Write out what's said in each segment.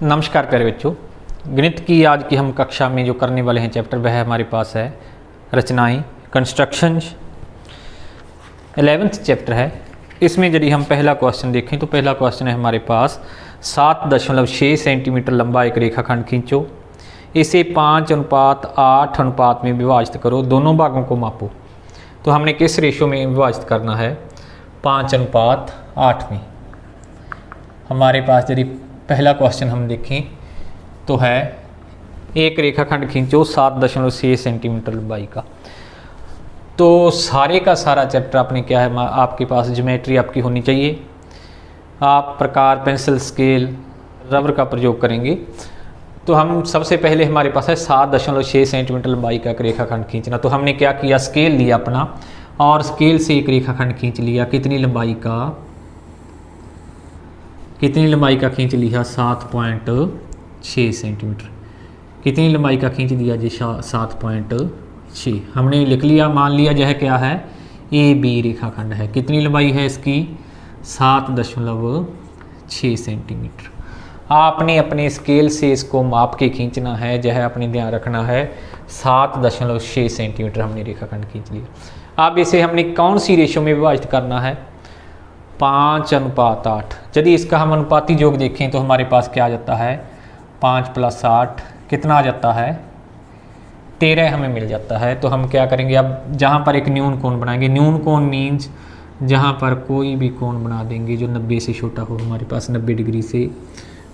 नमस्कार प्यारे बच्चों, गणित की आज की हम कक्षा में जो करने वाले हैं चैप्टर वह हमारे पास है रचनाएं कंस्ट्रक्शंस 11th चैप्टर है। इसमें यदि हम पहला क्वेश्चन देखें तो पहला क्वेश्चन है हमारे पास 7.6 सेंटीमीटर लंबा एक रेखाखंड खींचो, इसे 5:8 अनुपात में विभाजित करो, दोनों भागों को मापो। तो हमने किस रेशो में विभाजित करना है? 5:8 में। हमारे पास यदि पहला क्वेश्चन हम देखें तो है एक रेखाखंड खींचो 7.6 सेंटीमीटर लंबाई का। तो सारे का सारा चैप्टर आपने क्या है, आपके पास ज्योमेट्री आपकी होनी चाहिए। आप प्रकार, पेंसिल, स्केल, रबर का प्रयोग करेंगे। तो हम सबसे पहले हमारे पास है 7.6 सेंटीमीटर लंबाई का एक रेखाखंड खींचना। तो हमने क्या किया, स्केल लिया अपना और स्केल से एक रेखाखंड खींच लिया। कितनी लंबाई का खींच लिया? 7.6 सेंटीमीटर। कितनी लंबाई का खींच दिया जी? 7.6 हमने लिख लिया। मान लिया यह क्या है, ए बी रेखाखंड है। कितनी लंबाई है इसकी? 7.6 सेंटीमीटर। आपने अपने स्केल से इसको माप के खींचना है, यह अपने ध्यान रखना है। 7.6 सेंटीमीटर हमने रेखाखंड खींच लिया। अब इसे हमने कौन सी रेशो में विभाजित करना है? 5:8। यदि इसका हम अनुपाती योग देखें तो हमारे पास क्या आ जाता है? 5 + 8 कितना आ जाता है? 13 हमें मिल जाता है। तो हम क्या करेंगे, अब जहाँ पर एक न्यून कोण बनाएंगे। न्यून कोण मीन्स जहाँ पर कोई भी कोण बना देंगे जो 90 से छोटा हो। हमारे पास 90 डिग्री से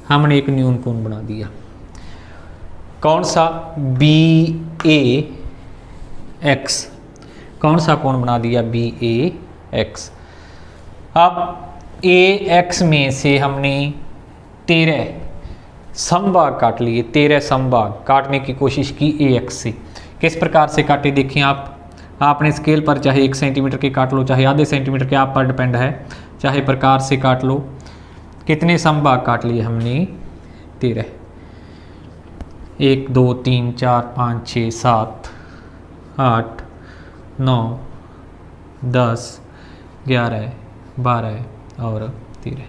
हमने एक न्यून कोण बना दिया। कौन सा? BAX। कौन सा कोण बना दिया? BAX। अब AX में से हमने 13 समभाग काट लिए। 13 समभाग काटने की कोशिश की AX से। किस प्रकार से काटे देखें आप। आपने स्केल पर चाहे 1 सेंटीमीटर के काट लो, चाहे आधे सेंटीमीटर के, आप पर डिपेंड है, चाहे प्रकार से काट लो। कितने समभाग काट लिए हमने? 13। 1 2 3 4 5 6 7 8 9 10 11 12 और 13।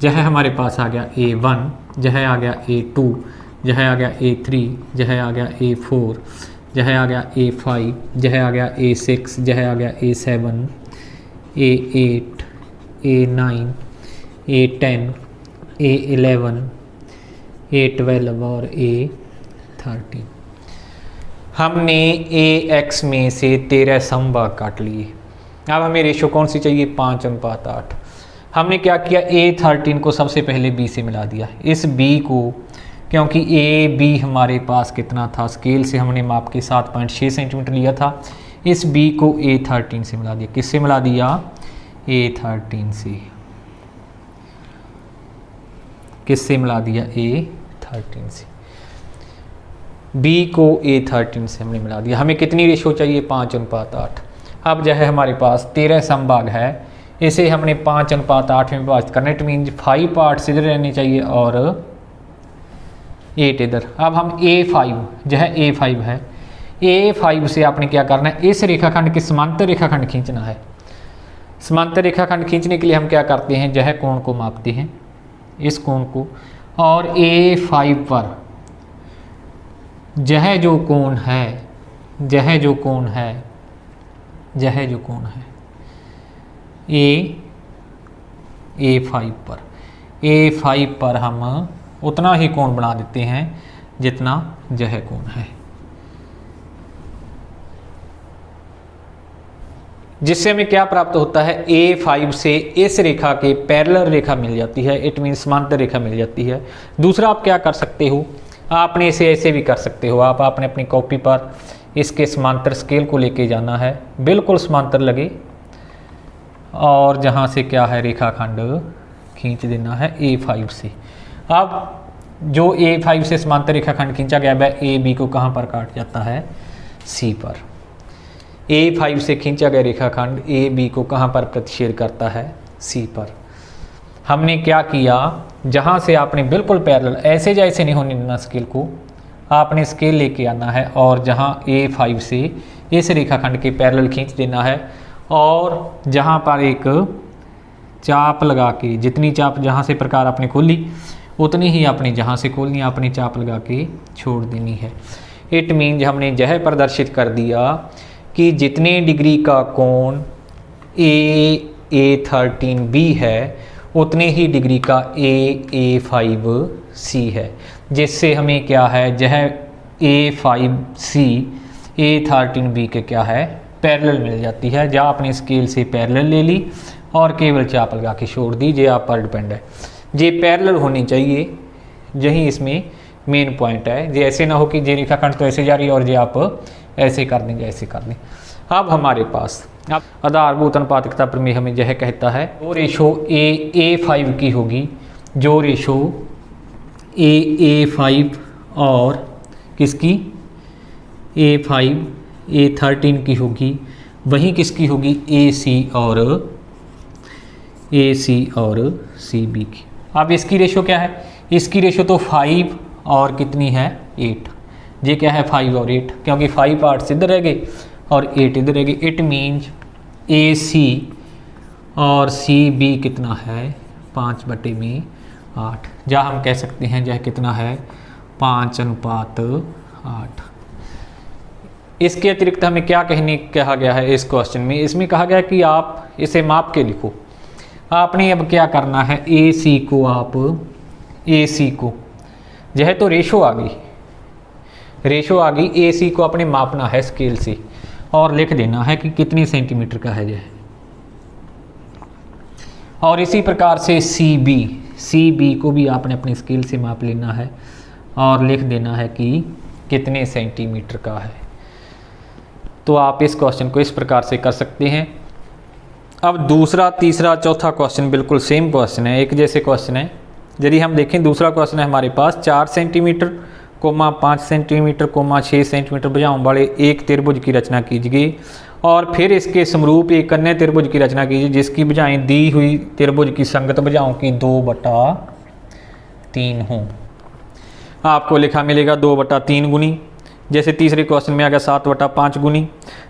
यह हमारे पास आ गया A1, यह आ गया A2, यह आ गया A3, यह आ गया A4, यह आ गया A5, यह आ गया A6, यह आ गया A7, A8, A9, A10, A11, A12 और A13। हमने AX में से 13 समभाग काट लिए। अब हमें रेशो कौन सी चाहिए? 5:8। हमने क्या किया, A13 को सबसे पहले B से मिला दिया। इस B को, क्योंकि AB हमारे पास कितना था, स्केल से हमने माप के 7.6 सेंटीमीटर लिया था। इस B को A13 से मिला दिया। किससे मिला दिया? A13 से। किससे मिला दिया? A13 से। B को A13 से हमने मिला दिया। हमें कितनी रेशो चाहिए? 5:8। अब जो है हमारे पास 13 समभाग है, इसे हमने 5:8 में विभाजित करना है। इट मीन 5 पार्ट्स इधर रहने चाहिए और 8 इधर। अब हम A5, जो है A5 है, A5 से आपने क्या करना है, इस रेखाखंड के समांतर रेखाखंड खींचना है। समांतर रेखाखंड खींचने के लिए हम क्या करते हैं, जो है कोण को मापते हैं, इस कोण को, और A5 पर यह जो कोण है, A5 पर हम उतना ही कोण बना देते हैं जितना यह कोण है, जिससे हमें क्या प्राप्त होता है? A5 से इस रेखा के पैरेलल रेखा मिल जाती है। इट मीन समांतर रेखा मिल जाती है। दूसरा आप क्या कर सकते हो, आपने इसे ऐसे भी कर सकते हो। आपने अपनी कॉपी पर इसके समांतर स्केल को लेके जाना है, बिल्कुल समांतर लगे, और जहाँ से क्या है, रेखाखंड खींच देना है A5 से। अब जो A5 से समांतर रेखाखंड खींचा गया है, AB को कहाँ पर काट जाता है? C पर। A5 से खींचा गया रेखाखंड AB को कहाँ पर प्रतिच्छेद करता है? C पर। हमने क्या किया, जहाँ से आपने बिल्कुल पैरेलल, ऐसे जैसे नहीं होने देना स्केल को, आपने स्केल लेके आना है और जहाँ A5 से इस रेखाखंड के पैरेलल खींच देना है, और जहाँ पर एक चाप लगा के, जितनी चाप जहाँ से प्रकार आपने खोली उतनी ही आपने जहाँ से खोलनी है आपने चाप लगा के छोड़ देनी है। इट मीन हमने यह प्रदर्शित कर दिया कि जितने डिग्री का कोण A13B है उतने ही डिग्री का A5C है, जिससे हमें क्या है, यह A5C A13B के क्या है पैरेलल मिल जाती है। जहाँ आपने स्केल से पैरेलल ले ली और केवल चाप लगा के छोड़ दी, ये आप पर डिपेंड है। ये पैरेलल होनी चाहिए, यही इसमें मेन पॉइंट है। ये ऐसे ना हो कि ये रेखाखंड तो ऐसे जा रही है और ये आप ऐसे कर देंगे, ऐसे कर दें। अब हमारे पास अब आधारभूत अनुपातिकता प्रमेय हमें यह कहता है जो रेशो A5 की होगी, जो रेशो A5 और किसकी A5 A13 की होगी, वहीं किसकी होगी AC और CB की। अब इसकी रेशो क्या है, इसकी रेशो तो 5 और कितनी है 8, ये क्या है 5 और 8, क्योंकि 5 पार्ट्स इधर रह गए और 8 इधर रह गए। इट मीन्स AC और CB कितना है 5/8, जहाँ हम कह सकते हैं यह कितना है 5:8। इसके अतिरिक्त हमें क्या कहा गया है इस क्वेश्चन में, इसमें कहा गया कि आप इसे माप के लिखो। आपने अब क्या करना है, AC को यह तो रेशो आ गई, AC को आपने मापना है स्केल से और लिख देना है कि कितनी सेंटीमीटर का है यह। और इसी प्रकार से CB को भी आपने अपने स्केल से माप लेना है और लिख देना है कि कितने सेंटीमीटर का है। तो आप इस क्वेश्चन को इस प्रकार से कर सकते हैं। अब दूसरा, तीसरा, चौथा क्वेश्चन बिल्कुल सेम क्वेश्चन है, एक जैसे क्वेश्चन है। यदि हम देखें दूसरा क्वेश्चन है हमारे पास 4 सेंटीमीटर, 5 सेंटीमीटर, 6 सेंटीमीटर भुजाओं वाले एक त्रिभुज की रचना कीजिए और फिर इसके समरूप एक अन्य त्रिभुज की रचना कीजिए जिसकी भुजाएं दी हुई त्रिभुज की संगत भुजाओं की 2/3 हों। आपको लिखा मिलेगा 2/3 गुनी, जैसे तीसरे क्वेश्चन में आ गया 7/5 गुनी,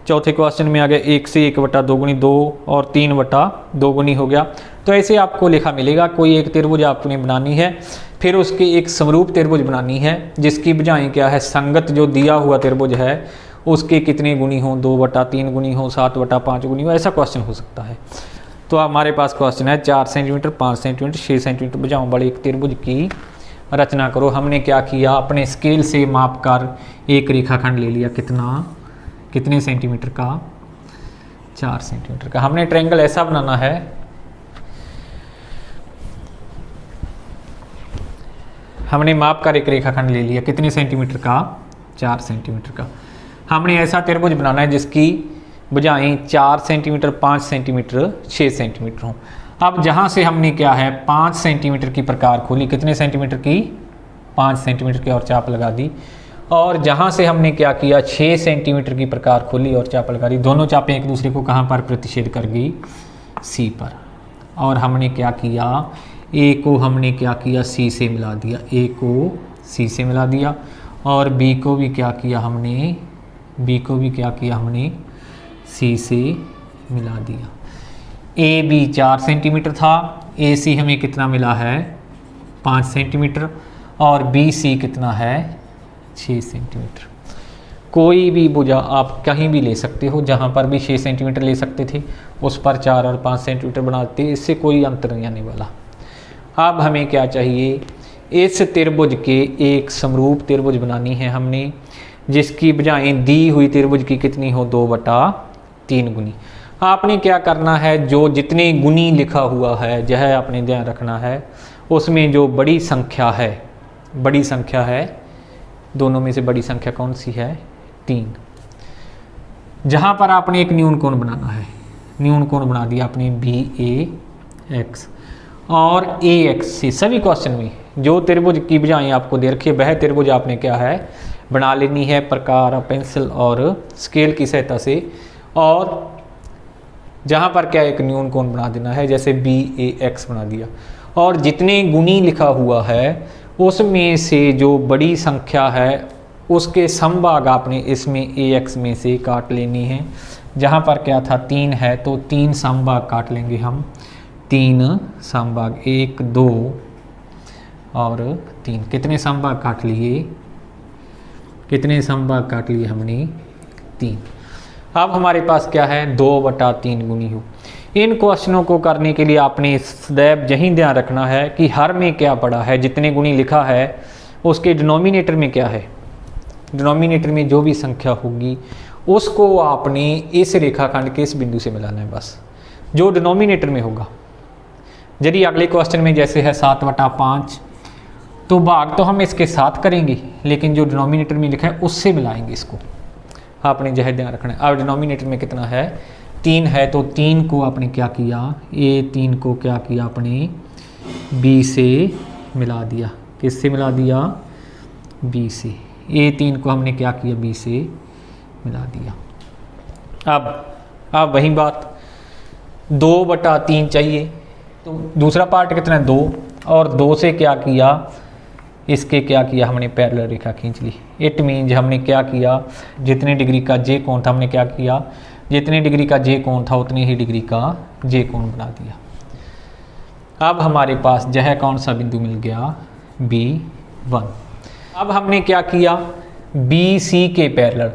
चौथे क्वेश्चन में आ गया 1 से 1/2 गुनी, 2 और 3/2 गुनी हो गया। तो ऐसे आपको लिखा मिलेगा कोई एक त्रिभुज आपने बनानी है, फिर उसके एक समरूप त्रिभुज बनानी है जिसकी भुजाएं क्या है संगत जो दिया हुआ त्रिभुज है उसके कितने गुनी हो, 2/3 गुनी हो, 7/5 गुनी हो, ऐसा क्वेश्चन हो सकता है। तो हमारे पास क्वेश्चन है 4 सेंटीमीटर, 5 सेंटीमीटर, 6 सेंटीमीटर भुजाओं वाले एक त्रिभुज की रचना करो। हमने क्या किया, अपने स्केल से माप कर एक रेखाखंड ले लिया, कितने सेंटीमीटर का 4 सेंटीमीटर का। हमने ट्रायंगल ऐसा बनाना है, हमने माप कर एक रेखाखंड ले लिया कितने सेंटीमीटर का 4 सेंटीमीटर का। हमने ऐसा त्रिभुज बनाना है जिसकी भुजाएं 4 सेंटीमीटर, 5 सेंटीमीटर, 6 सेंटीमीटर हों। अब जहाँ से हमने क्या है 5 सेंटीमीटर की प्रकार खोली, कितने सेंटीमीटर की 5 सेंटीमीटर की और चाप लगा दी, और जहाँ से हमने क्या किया 6 सेंटीमीटर की प्रकार खोली और चाप लगा दी। दोनों चापें एक दूसरे को कहाँ पर प्रतिच्छेद कर गई, C पर। और हमने क्या किया, A को हमने क्या किया C से मिला दिया, A को C से मिला दिया, और B को भी क्या किया हमने C से मिला दिया। AB 4 सेंटीमीटर था, AC हमें कितना मिला है 5 सेंटीमीटर, और BC कितना है 6 सेंटीमीटर। कोई भी भुजा आप कहीं भी ले सकते हो, जहाँ पर भी 6 सेंटीमीटर ले सकते थे उस पर 4 और 5 सेंटीमीटर बनाते, इससे कोई अंतर नहीं आने वाला। अब हमें क्या चाहिए, इस त्रिभुज के एक समरूप त्रिभुज बनानी है हमने जिसकी भुजाएं दी हुई त्रिभुज की कितनी हो 2/3 गुनी। आपने क्या करना है, जो जितने गुनी लिखा हुआ है यह आपने ध्यान रखना है, उसमें जो बड़ी संख्या है दोनों में से बड़ी संख्या कौन सी है 3। जहाँ पर आपने एक न्यून कोण बनाना है, न्यून कोण बना दिया आपने BAX, और AX से सभी क्वेश्चन में जो त्रिभुज की भुजाएं आपको दे रखी है वह त्रिभुज आपने क्या है बना लेनी है प्रकार, पेंसिल और स्केल की सहायता से। और जहाँ पर क्या एक न्यून कोण बना देना है, जैसे BAX बना दिया, और जितने गुनी लिखा हुआ है उसमें से जो बड़ी संख्या है उसके समभाग आपने इसमें AX में से काट लेनी है। जहाँ पर क्या था 3 है तो 3 समभाग काट लेंगे हम, 3 समभाग 1, 2 और 3। कितने समभाग काट लिए? कितने समभाग काट लिए हमने? 3। अब हमारे पास क्या है? 2/3 गुणी हो। इन क्वेश्चनों को करने के लिए आपने सदैव यही ध्यान रखना है कि हर में क्या पड़ा है, जितने गुणी लिखा है उसके डिनोमिनेटर में क्या है। डिनोमिनेटर में जो भी संख्या होगी उसको आपने इस रेखाखंड के इस बिंदु से मिलाना है, बस जो डिनोमिनेटर में होगा। यदि अगले क्वेश्चन में जैसे है 7/5, तो भाग तो हम इसके साथ करेंगे, लेकिन जो डिनोमिनेटर में लिखा है उससे मिलाएंगे इसको। आपने यह ध्यान रखना है। अब डिनोमिनेटर में कितना है? 3 है, तो 3 को आपने क्या किया? ए 3 को क्या किया आपने? बी से मिला दिया। किससे मिला दिया? बी से। ए 3 को हमने क्या किया? बी से मिला दिया। अब वही बात, 2/3 चाहिए, तो दूसरा पार्ट कितना है? 2, और 2 से क्या किया? इसके क्या किया हमने? पैरेलल रेखा खींच ली। इट मीन्स हमने क्या किया? जितने डिग्री का जे कोण था हमने क्या किया? जितने डिग्री का जे कोण था उतने ही डिग्री का जे कोण बना दिया। अब हमारे पास यह कौन सा बिंदु मिल गया? B1। अब हमने क्या किया? BC के पैरेलल,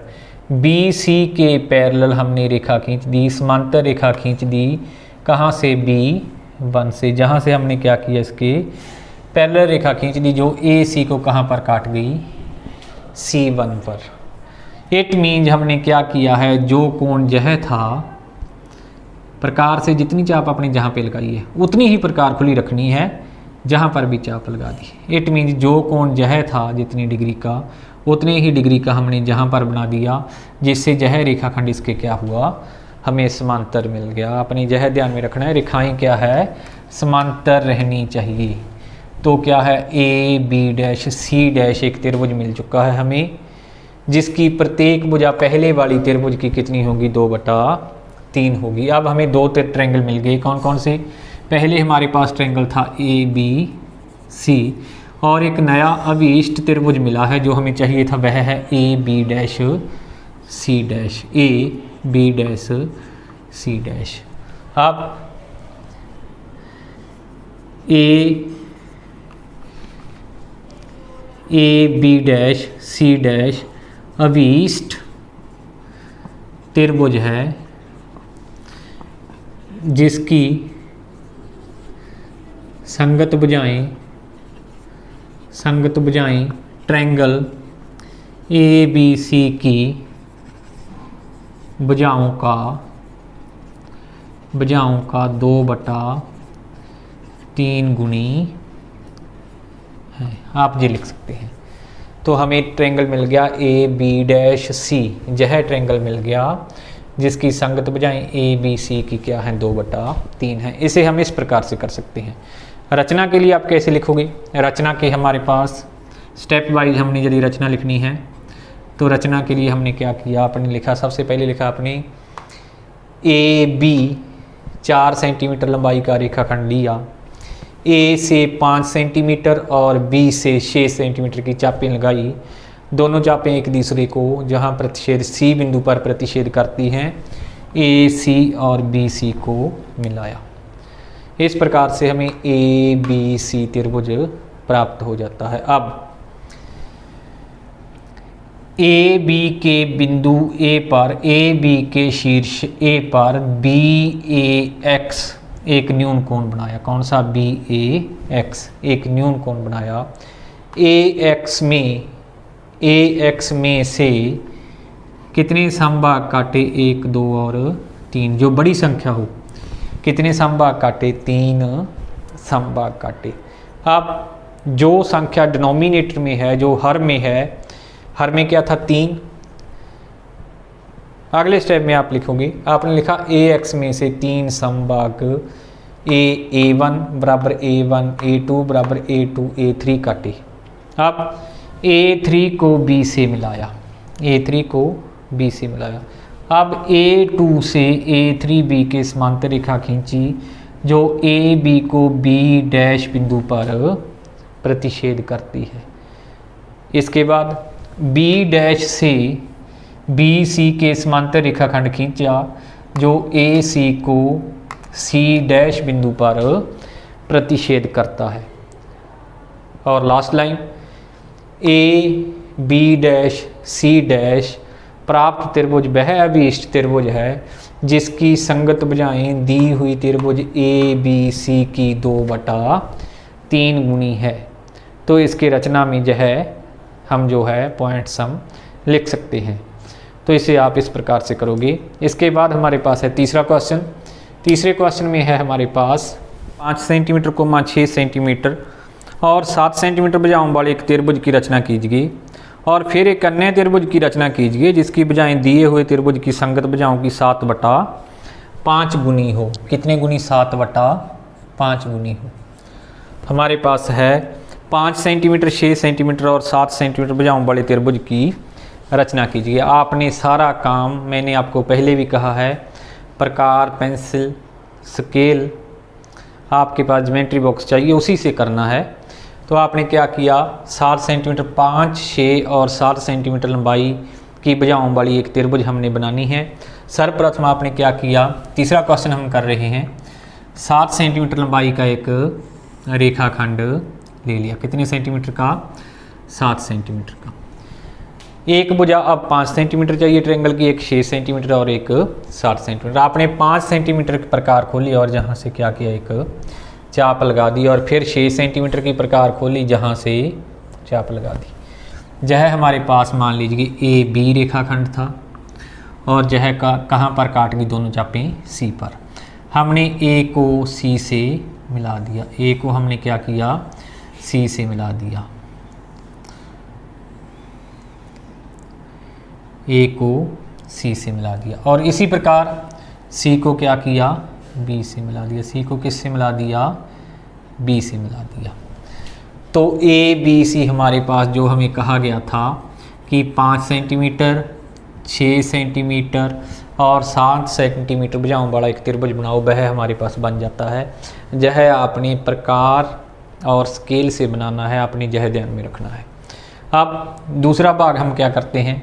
BC के पैरेलल हमने रेखा खींच दी, समांतर रेखा खींच दी। कहाँ से? B1 से, जहाँ से हमने क्या किया? इसके पैरेलल रेखा खींच दी, जो AC को कहाँ पर काट गई? C1 पर। इट मीन्स हमने क्या किया है? जो कोण यह था, प्रकार से जितनी चाप आपने जहाँ पे लगाई है उतनी ही प्रकार खुली रखनी है जहाँ पर भी चाप लगा दी। इट मीन्स जो कोण यह था जितनी डिग्री का, उतने ही डिग्री का हमने जहाँ पर बना दिया, जिससे यह रेखाखंड इसके क्या हुआ? हमें समांतर मिल गया। आपने यह ध्यान में रखना है, रेखाएं क्या है? समांतर रहनी चाहिए। तो क्या है? A B dash C dash एक त्रिभुज मिल चुका है हमें, जिसकी प्रत्येक भुजा पहले वाली त्रिभुज की कितनी होगी? 2/3 होगी। अब हमें 2 ट्रायंगल मिल गए। कौन कौन से? पहले हमारे पास ट्रायंगल था ए बी सी, और एक नया अभीष्ट त्रिभुज मिला है जो हमें चाहिए था, वह है A B dash C dash. A B dash C dash. अब A B dash C dash अभीष्ट त्रिभुज है जिसकी संगत भुजाएं ट्रायंगल ए बी सी की भुजाओं का 2/3 गुणी है। आप ये लिख सकते हैं। तो हमें ट्रायंगल मिल गया ए बी डैश सी, यह ट्रायंगल मिल गया जिसकी संगत भुजाएं ए बी सी की क्या है? 2/3 है। इसे हम इस प्रकार से कर सकते हैं। रचना के लिए आप कैसे लिखोगे? रचना के हमारे पास स्टेप वाइज हमने यदि रचना लिखनी है, तो रचना के लिए हमने क्या किया? आपने लिखा, सबसे पहले लिखा आपने ए बी 4 सेंटीमीटर लंबाई का रेखाखंड लिया, ए से 5 सेंटीमीटर और बी से 6 सेंटीमीटर की चापें लगाई। दोनों चापें एक दूसरे को जहां प्रतिच्छेद सी बिंदु पर प्रतिच्छेद करती हैं, ए सी और बी सी को मिलाया। इस प्रकार से हमें ए बी सी त्रिभुज प्राप्त हो जाता है। अब ए बी के बिंदु ए पर, ए बी के शीर्ष ए पर बी ए एक्स एक न्यून कोण बनाया। कौन सा? बी ए एक्स एक न्यून कोण बनाया। ए एक्स में से कितने समभाग काटे? 1 2 और 3, जो बड़ी संख्या हो। कितने समभाग काटे? 3 समभाग काटे। अब जो संख्या डिनोमिनेटर में है, जो हर में है, हर में क्या था? 3। अगले स्टेप में आप लिखोगे, आपने लिखा ए एक्स में से 3 समभाग A1 बराबर A1, A2 बराबर A2, A3 काटे। अब A3 को B से मिलाया, A3 को B से मिलाया। अब A2 से A3B के समांतर रेखा खींची जो AB को B डैश बिंदु पर प्रतिच्छेद करती है। इसके बाद B डैश से BC के समांतर रेखाखंड खींचा जो AC को C डैश बिंदु पर प्रतिच्छेद करता है। और last line A B dash C dash प्राप्त त्रिभुज वह अभीष्ट त्रिभुज है जिसकी संगत भुजाएं दी हुई त्रिभुज ए बी सी की 2/3 गुनी है। तो इसकी रचना में जो है हम जो है पॉइंट सम लिख सकते हैं। तो इसे आप इस प्रकार से करोगे। इसके बाद हमारे पास है तीसरा क्वेश्चन। तीसरे क्वेश्चन में है हमारे पास 5 सेंटीमीटर को 6 सेंटीमीटर और 7 सेंटीमीटर भुजाओं वाले एक त्रिभुज की रचना कीजिए और फिर एक अन्य त्रिभुज की रचना कीजिए जिसकी भुजाएं दिए हुए त्रिभुज की संगत भुजाओं की 7/5 गुनी हो। कितने गुनी? 7/5 गुनी हो। हमारे पास है 5 सेंटीमीटर, 6 सेंटीमीटर और 7 सेंटीमीटर भुजाओं वाले त्रिभुज की रचना कीजिए। आपने सारा काम, मैंने आपको पहले भी कहा है, प्रकार, पेंसिल, स्केल, आपके पास ज्योमेट्री बॉक्स चाहिए, उसी से करना है। तो आपने क्या किया, 7 सेंटीमीटर, 5, 6 और 7 सेंटीमीटर लंबाई की भुजाओं वाली एक त्रिभुज हमने बनानी है। सर्वप्रथम आपने क्या किया, तीसरा क्वेश्चन हम कर रहे हैं, 7 सेंटीमीटर लंबाई का एक रेखाखंड ले लिया। कितने सेंटीमीटर का? 7 सेंटीमीटर का। एक भुजा अब 5 सेंटीमीटर चाहिए ट्रायंगल की, एक 6 सेंटीमीटर और एक 7 सेंटीमीटर। आपने 5 सेंटीमीटर के प्रकार खोली और जहाँ से क्या किया, एक चाप लगा दी और फिर 6 सेंटीमीटर की प्रकार खोली, जहाँ से चाप लगा दी। यह हमारे पास मान लीजिए ए बी रेखाखंड था और यह कहाँ पर काट गई, दोनों चापें सी पर। हमने ए को सी से मिला दिया, ए को हमने क्या किया, सी से मिला दिया, ए को सी से मिला दिया और इसी प्रकार सी को क्या किया, बी से मिला दिया। सी को किस से मिला दिया, बी से मिला दिया। तो ए बी सी हमारे पास जो हमें कहा गया था कि 5 सेंटीमीटर, 6 सेंटीमीटर और 7 सेंटीमीटर भुजाओं वाला एक त्रिभुज बनाओ, वह हमारे पास बन जाता है। यह आपने प्रकार और स्केल से बनाना है, आपने यह ध्यान में रखना है। अब दूसरा भाग हम क्या करते हैं,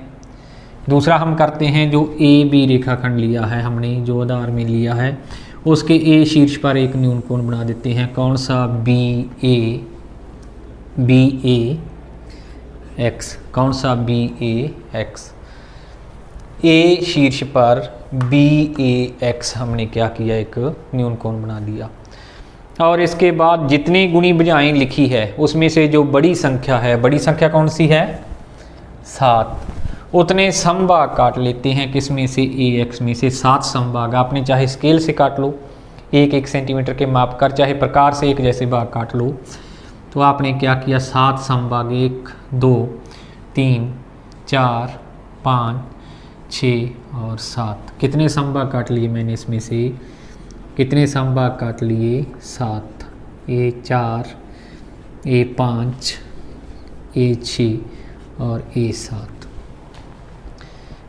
दूसरा हम करते हैं जो ए बी रेखाखंड लिया है हमने, जो आधार में लिया है, उसके ए शीर्ष पर एक न्यून कोण बना देते हैं। कौन सा? बी ए एक्स। कौन सा? बी ए एक्स। ए शीर्ष पर बी ए एक्स हमने क्या किया, एक न्यून कोण बना दिया। और इसके बाद जितनी गुणी भुजाएं लिखी है उसमें से जो बड़ी संख्या है, बड़ी संख्या कौन सी है, 7, उतने समभाग काट लेते हैं। किस में से? ए एक्स में से 7 समभाग। आपने चाहे स्केल से काट लो, 1-1 सेंटीमीटर के माप कर, चाहे प्रकार से एक जैसे भाग काट लो। तो आपने क्या किया, 7 समभाग, 1, 2, 3, 4, 5, 6 और 7। कितने समभाग काट लिए मैंने इसमें से, कितने समभाग काट लिए, 7। A4, A5, A6 और A7।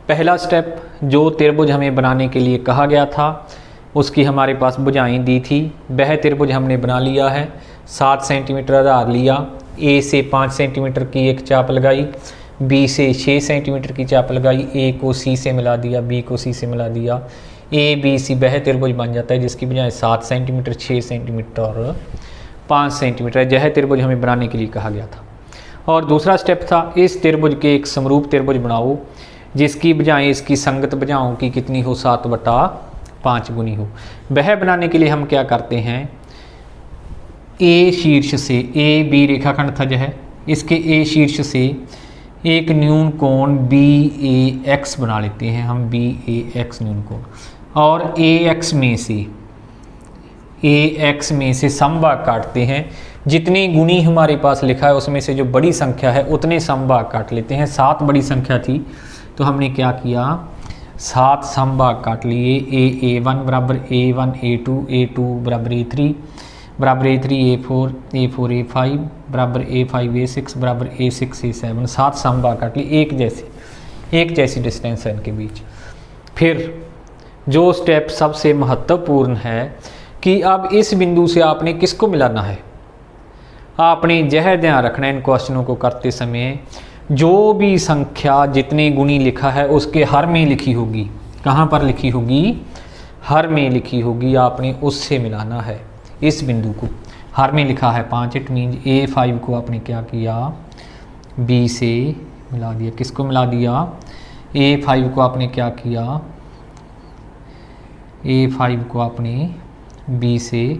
पहला स्टेप, जो त्रिभुज हमें बनाने के लिए कहा गया था उसकी हमारे पास भुजाएं दी थी, वह त्रिभुज हमने बना लिया है। 7 सेंटीमीटर आधार लिया, ए से 5 सेंटीमीटर की एक चाप लगाई, बी से 6 सेंटीमीटर की चाप लगाई, ए को सी से मिला दिया, बी को सी से मिला दिया। ए बी सी वह त्रिभुज बन जाता है जिसकी भुजाएं 7 सेंटीमीटर, 6 सेंटीमीटर और 5 सेंटीमीटर। यह त्रिभुज हमें बनाने के लिए कहा गया था। और दूसरा स्टेप था, इस त्रिभुज के एक समरूप त्रिभुज बनाओ जिसकी भुजाएं इसकी संगत भुजाओं की कितनी हो, 7/5 गुनी हो। वह बनाने के लिए हम क्या करते हैं, ए शीर्ष से, ए बी रेखाखंड था यह, इसके ए शीर्ष से एक न्यून कोण बी ए एक्स बना लेते हैं हम, बी ए एक्स न्यून कोण। और ए एक्स में से समभाग काटते हैं। जितनी गुनी हमारे पास लिखा है उसमें से जो बड़ी संख्या है उतने समभाग काट लेते हैं। 7 बड़ी संख्या थी तो हमने क्या किया, 7 समभाग काट लिए। A1 बराबर A1, A2 बराबर A3 बराबर A3, A4 A5 बराबर A5 A6 बराबर A6 A7। 7 समभाग काट लिए, एक जैसी डिस्टेंस है इनके बीच। फिर जो स्टेप सबसे महत्वपूर्ण है कि अब इस बिंदु से आपने किसको मिलाना है, आपने यह ध्यान रखना है इन क्वेश्चनों को करते समय, जो भी संख्या जितने गुणी लिखा है उसके हर में लिखी होगी। कहाँ पर लिखी होगी, हर में लिखी होगी, आपने उससे मिलाना है इस बिंदु को। हर में लिखा है 5, इट मीन A5 को आपने क्या किया, B से मिला दिया। किसको मिला दिया, A5 को आपने क्या किया, A5 को आपने B से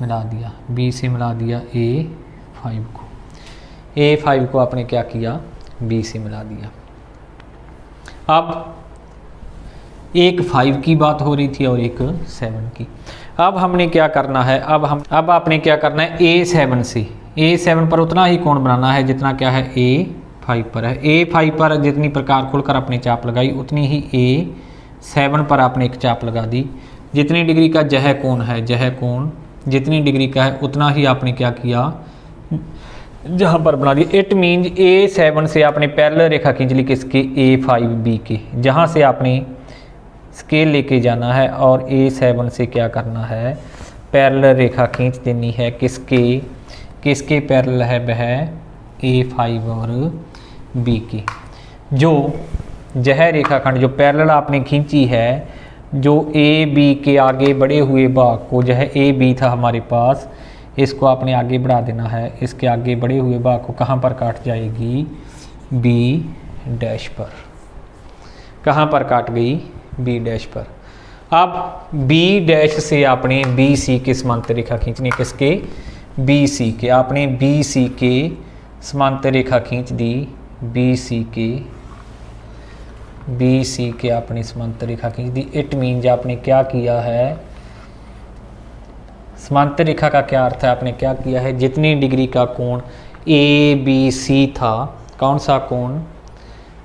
मिला दिया, B से मिला दिया A5 को, A5 को आपने क्या किया, B से मिला दिया। अब एक 5 की बात हो रही थी और एक 7 की। अब हमने क्या करना है, अब आपने क्या करना है, A7 पर उतना ही कोण बनाना है जितना क्या है A5 पर है। A5 पर जितनी प्रकार खुलकर आपने चाप लगाई उतनी ही A7 पर आपने एक चाप लगा दी। जितनी डिग्री का जह कोण है, जह कोण जितनी डिग्री का है उतना ही आपने क्या किया, जहाँ पर बना दिया। इट मीन A7 से आपने पैरेलल रेखा खींच ली किसके, A5B के, जहाँ से आपने स्केल लेके जाना है और A7 से क्या करना है, पैरेलल रेखा खींच देनी है। किसके पैरेलल है वह, A5 और B की। जो जह रेखाखंड जो पैरेलल आपने खींची है, जो AB के आगे बढ़े हुए भाग को, जह AB था हमारे पास, इसको आपने आगे बढ़ा देना है। इसके आगे बढ़े हुए भाग को कहाँ पर काट जाएगी, B डैश पर। कहाँ पर काट गई, B डैश पर। अब B डैश से आपने BC के समांतर रेखा खींचनी, किसके, BC के। आपने BC के समांतर रेखा खींच दी, BC के आपने समांतर रेखा खींच दी। इट मीन्स आपने क्या किया है, समांतर रेखा का क्या अर्थ है, आपने क्या किया है, जितनी डिग्री का कोण ABC था, कौन सा कोण,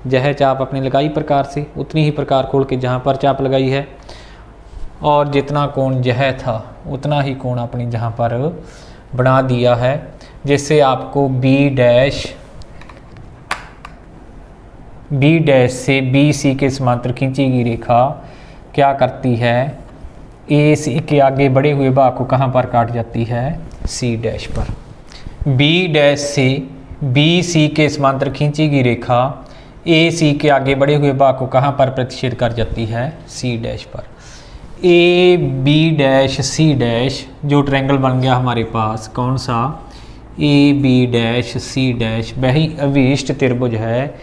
जह चाप अपने लगाई प्रकार से, उतनी ही प्रकार खोल के जहाँ पर चाप लगाई है, और जितना कोण जह था उतना ही कोण अपने जहाँ पर बना दिया है, जिससे आपको B डैश से BC के समांतर खींची गई रेखा क्या करती है, AC के आगे बढ़े हुए भाग को कहाँ पर काट जाती है, C डैश पर। B डैश से BC के समांतर खींची गई रेखा AC के आगे बढ़े हुए भाग को कहाँ पर प्रतिच्छेद कर जाती है, C डैश पर। AB डैश C डैश जो ट्रायंगल बन गया हमारे पास, कौन सा, AB डैश C डैश, वही अभिष्ट त्रिभुज है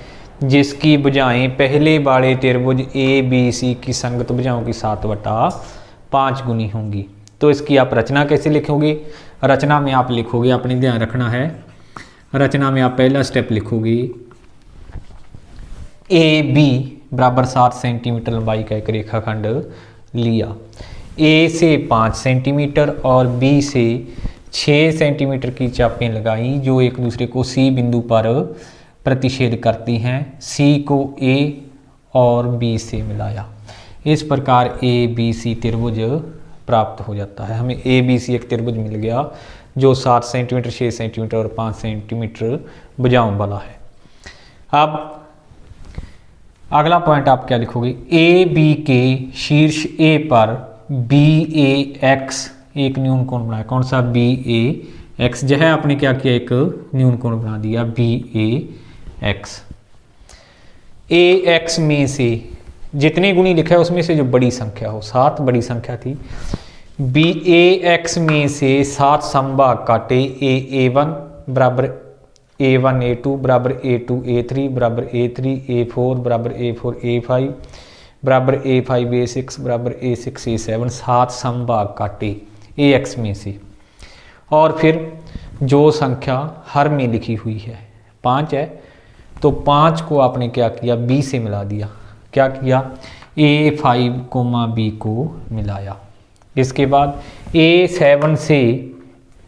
जिसकी भुजाएं पहले वाले त्रिभुज ABC की संगत भुजाओं की 7/5 गुनी होंगी। तो इसकी आप रचना कैसे लिखोगे, रचना में आप लिखोगे, आपने ध्यान रखना है, रचना में आप पहला स्टेप लिखोगे, AB बराबर 7 सेंटीमीटर लंबाई का एक रेखाखंड लिया, A से 5 सेंटीमीटर और B से 6 सेंटीमीटर की चापें लगाई जो एक दूसरे को C बिंदु पर प्रतिच्छेद करती हैं। C को A और B से मिलाया। इस प्रकार ABC त्रिभुज प्राप्त हो जाता है। हमें ABC एक त्रिभुज मिल गया जो 7 सेंटीमीटर, 6 सेंटीमीटर और 5 सेंटीमीटर भुजाओं वाला है। अब अगला पॉइंट आप क्या लिखोगे, AB के शीर्ष A पर BAX एक न्यून कोण बनाया, कौन सा, BAX, जो है आपने क्या किया, एक न्यून कोण बना दिया BAX। AX में से जितने गुणी लिखा है उसमें से जो बड़ी संख्या हो, 7 बड़ी संख्या थी, BAX में से 7 समभाग काटे, A1 बराबर A1 A2 बराबर A2 A3 बराबर A3 A4 बराबर A4 A5 बराबर A5 A6 बराबर A6 A7, 7 समभाग काटे AX में से। और फिर जो संख्या हर में लिखी हुई है 5 है, तो 5 को आपने क्या किया, B से मिला दिया। क्या किया, A5, B को मिलाया। इसके बाद A7 से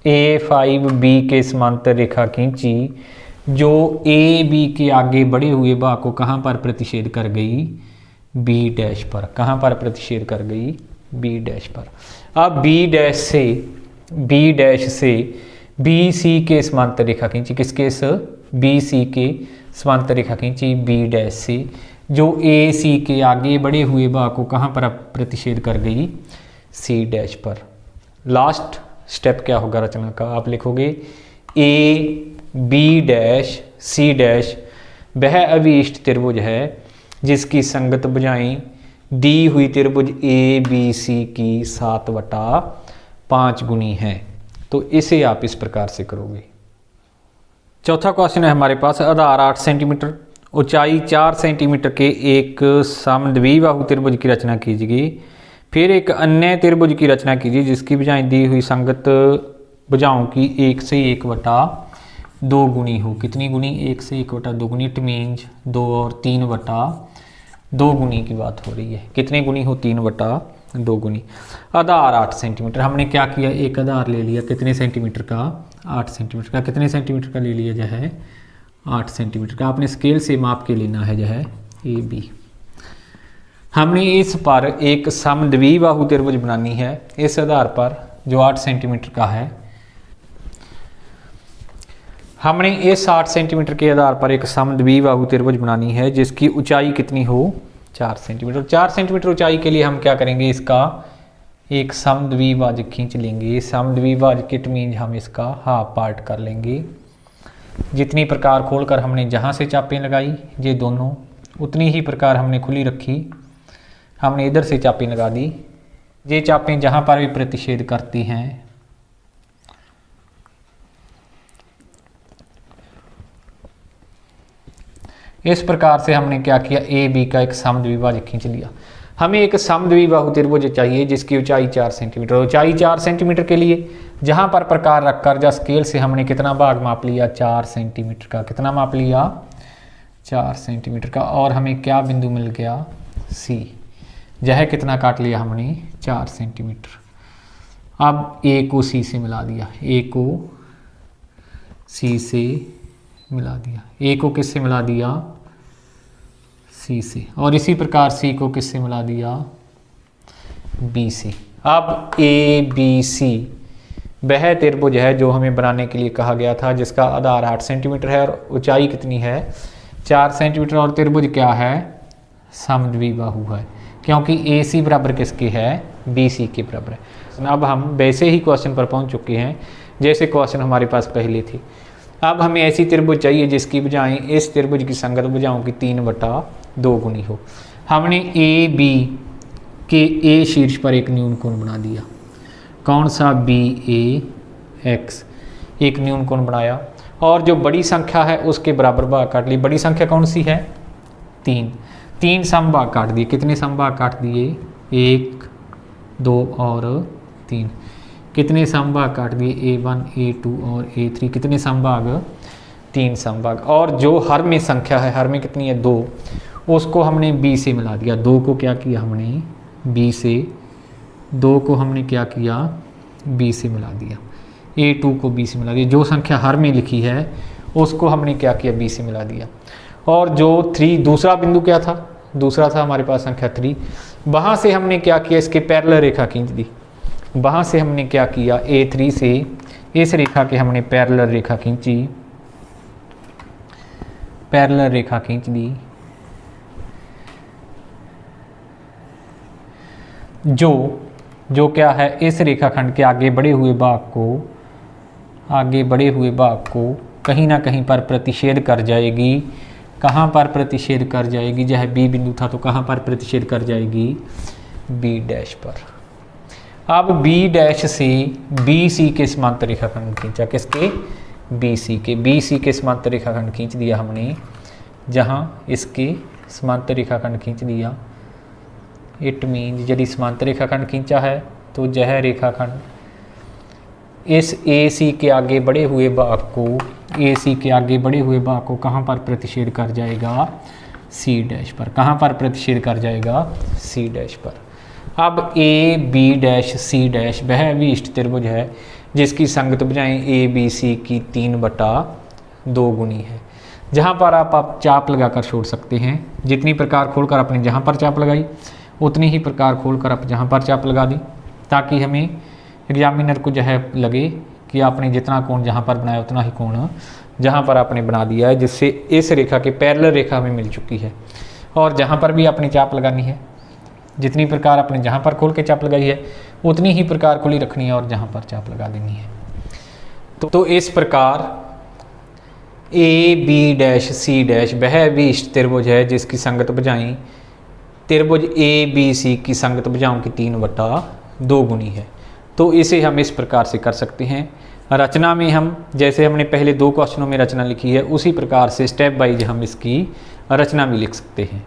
A5B के समांतर रेखा खींची जो AB के आगे बढ़े हुए भाग को कहाँ पर प्रतिच्छेद कर गई, B डैश पर। कहाँ पर प्रतिच्छेद कर गई, B डैश पर। अब B डैश से BC के समांतर रेखा खींची, किसके, BC के समांतर रेखा खींची B डैश से जो AC के आगे बढ़े हुए भाग को कहाँ पर प्रतिच्छेद कर गई, C डैश पर। लास्ट स्टेप क्या होगा रचना का, आप लिखोगे AB डैश C डैश वह अभिष्ट त्रिभुज है जिसकी संगत भुजाएं दी हुई त्रिभुज ABC की 7/5 गुनी हैं। तो इसे आप इस प्रकार से करोगे। चौथा क्वेश्चन है हमारे पास, आधार 8 सेंटीमीटर, ऊंचाई 4 सेंटीमीटर के एक समद्विबाहु त्रिभुज की रचना कीजिए। फिर एक अन्य त्रिभुज की रचना कीजिए जिसकी भुजाएं दी हुई संगत भुजाओं की 1 से 1/2 गुनी हो। कितनी गुनी? 1 से 1/2 गुनी। इट मीन्स 2 और 3/2 गुनी की बात हो रही है। कितने गुनी हो? 3/2 गुनी। आधार 8 सेंटीमीटर, हमने क्या किया? एक आधार ले लिया, कितने सेंटीमीटर का? 8 सेंटीमीटर का। कितने सेंटीमीटर का ले लिया? जो है 8 सेंटीमीटर का। आपने स्केल से माप के लेना है, जो है AB। हमने इस पर एक समद्विबाहु त्रिभुज बनानी है। इस आधार पर जो 8 सेंटीमीटर का है, हमने इस 8 सेंटीमीटर के आधार पर एक समद्विबाहु त्रिभुज बनानी है जिसकी ऊंचाई कितनी हो? 4 सेंटीमीटर। 4 सेंटीमीटर ऊंचाई के लिए हम क्या करेंगे? इसका एक समद्विभाजक खींच लेंगे। समद्विभाजक इट मीन्स हम इसका हाफ पार्ट कर लेंगे। जितनी प्रकार खोलकर हमने जहाँ से चापें लगाई ये दोनों, उतनी ही प्रकार हमने खुली रखी। हमने इधर से चापें लगा दी। ये चापें जहाँ पर भी प्रतिच्छेद करती हैं, इस प्रकार से हमने क्या किया? AB का एक समद्विभाजक खींच लिया। हमें एक समद्विबाहु त्रिभुज चाहिए जिसकी ऊंचाई 4 सेंटीमीटर। ऊंचाई 4 सेंटीमीटर के लिए जहाँ पर प्रकार रखकर जा स्केल से हमने कितना भाग माप लिया? 4 सेंटीमीटर का। कितना माप लिया? 4 सेंटीमीटर का। और हमें क्या बिंदु मिल गया? C। यह कितना काट लिया हमने? 4 सेंटीमीटर। अब A को C से मिला दिया। A को C से मिला दिया। A को किससे मिला दिया? C से। और इसी प्रकार C को किससे मिला दिया? B से। अब ABC वह त्रिभुज है जो हमें बनाने के लिए कहा गया था, जिसका आधार 8 सेंटीमीटर है और ऊंचाई कितनी है? 4 सेंटीमीटर। और त्रिभुज क्या है? समद्विबाहु है, क्योंकि AC बराबर किसके है? BC के बराबर है। अब हम वैसे ही क्वेश्चन पर पहुंच चुके हैं जैसे क्वेश्चन हमारे पास पहले थे। अब हमें ऐसी त्रिभुज चाहिए जिसकी भुजाएं इस त्रिभुज की संगत भुजाओं की 3/2 गुनी हो। हमने AB के A शीर्ष पर एक न्यून कोण बना दिया। कौन सा? BAX। एक न्यून कोण बनाया और जो बड़ी संख्या है उसके बराबर भाग काट लिए। बड़ी संख्या कौन सी है? 3 समभाग काट दिए। कितने समभाग काट दिए? 1, 2 और 3। कितने समभाग काट दिए? A1, A2 और A3। कितने समभाग? 3 समभाग। और जो हर में संख्या है, हर में कितनी है? 2, उसको हमने B से मिला दिया। 2 को क्या किया हमने? B से। 2 को हमने क्या किया? B से मिला दिया। A2 को B से मिला दिया। जो संख्या हर में लिखी है उसको हमने क्या किया? B से मिला दिया। और जो 3 दूसरा बिंदु क्या था? दूसरा था हमारे पास संख्या 3। वहाँ से हमने क्या किया? इसके पैरेलल रेखा खींच दी। वहाँ से हमने क्या किया? A3 से इस रेखा के हमने पैरेलल रेखा खींची। पैरेलल रेखा खींच दी जो क्या है? इस रेखाखंड के आगे बढ़े हुए भाग को कहीं ना कहीं पर प्रतिच्छेद कर जाएगी। कहाँ पर प्रतिच्छेद कर जाएगी? यह B बिंदु था तो कहाँ पर प्रतिच्छेद कर जाएगी? B डैश पर। अब B डैश से BC के समांतर रेखाखंड खींचा। किसके? BC के। BC के समांतर रेखाखंड खींच दिया हमने। जहाँ इसके समांतर रेखाखंड खींच दिया, इट मीन्स यदि समांतर रेखाखंड खींचा है तो यह रेखाखंड इस AC के आगे बढ़े हुए भाग को कहाँ पर प्रतिच्छेद कर जाएगा? C डैश पर। कहाँ पर प्रतिच्छेद कर जाएगा? C डैश पर। अब AB डैश C डैश वह भी इष्ट त्रिभुज है जिसकी संगत भुजाएं ABC की 3/2 गुनी है। जहाँ पर आप चाप लगाकर छोड़ सकते हैं। जितनी प्रकार खोलकर आपने जहाँ पर चाप लगाई उतनी ही प्रकार खोलकर आप जहाँ पर चाप लगा दी, ताकि हमें एग्जामिनर को जो है लगे कि आपने जितना कोण जहाँ पर बनाया उतना ही कोण जहाँ पर आपने बना दिया है, जिससे इस रेखा के पैरेलल रेखा हमें मिल चुकी है। और जहाँ पर भी आपने चाप लगानी है, जितनी प्रकार आपने जहाँ पर खोल के चाप लगाई है उतनी ही प्रकार खुली रखनी है और जहाँ पर चाप लगा देनी है। तो इस प्रकार AB डैश C डैश वह भी इष्ट त्रिभुज है जिसकी संगत भुजाएं त्रिभुज ABC की संगत भुजाओं की 3/2 गुनी है। तो इसे हम इस प्रकार से कर सकते हैं। रचना में हम जैसे हमने पहले 2 क्वेश्चनों में रचना लिखी है उसी प्रकार से स्टेप वाइज हम इसकी रचना भी लिख सकते हैं।